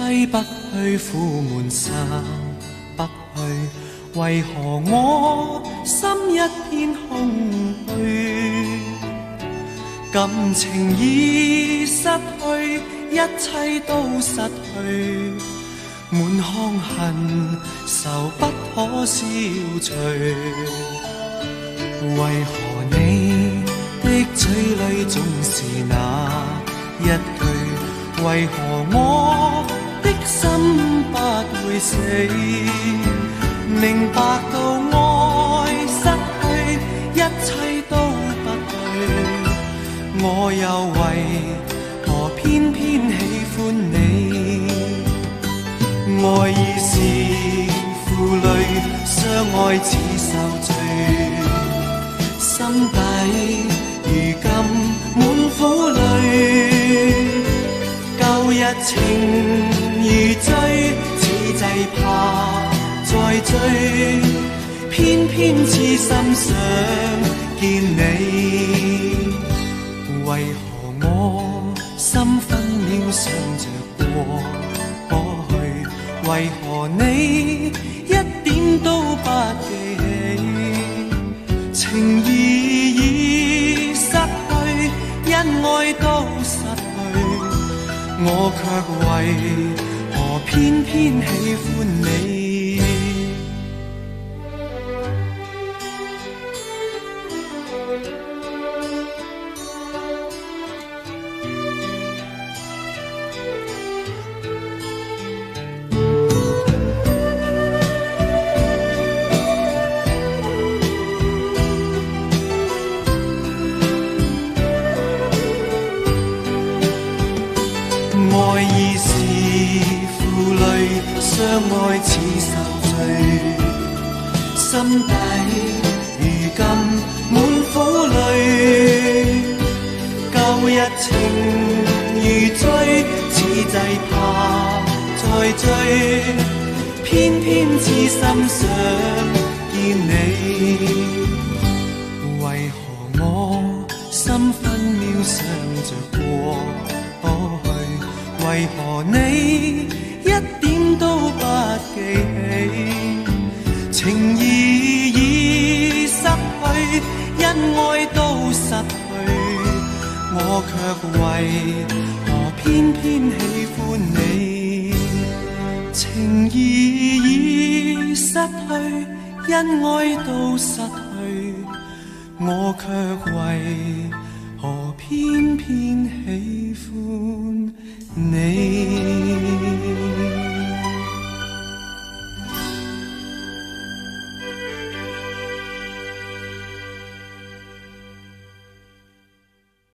揮不去，苦悶散不去，為何我心一片空虛？感情已失去，一切都失去，滿腔恨愁不可消除。為何你的嘴裏總是那一句？為何我的心不會死？明白到愛失去，一切都不對，我又為何偏偏喜歡你？愛已是負累，相愛似受罪，心底如今滿苦淚。舊日情如醉，此際怕再追，偏偏痴心想見你。為何我心分秒想着過去？為何你一點都不記起？情義已失去，恩愛都失去，我卻為何偏偏喜歡你？愛已是負累，相愛似受罪，心底如今滿苦淚。舊日情如醉，此際怕再追，偏偏痴心想見你。為何我心分秒想着過去？為何你一點都不記起？情義已失去，恩愛都失去，我卻為何偏偏喜歡你？情義已失去，恩愛都失去，我卻為何偏偏